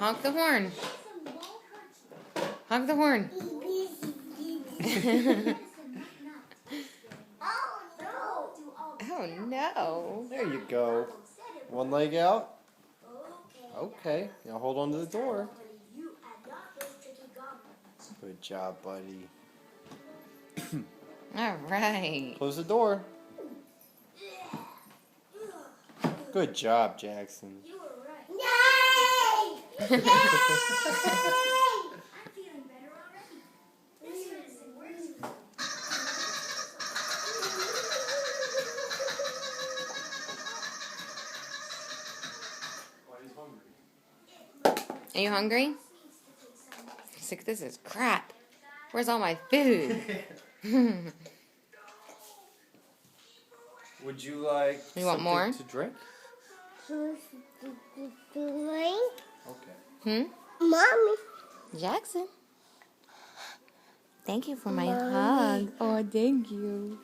Honk the horn. Honk the horn. Oh no. There you go. One leg out. Okay. Now hold on to the door. Good job, buddy. All right. Close the door. Good job, Jaxson. You were right. Yay! Yay! I'm feeling better already. This medicine works. Why he's hungry? Are you hungry? He's like, this is crap. Where's all my food? Would you like You want more? to drink? Drink? Okay. Mommy. Jaxson. Thank you for my hug. Oh, thank you.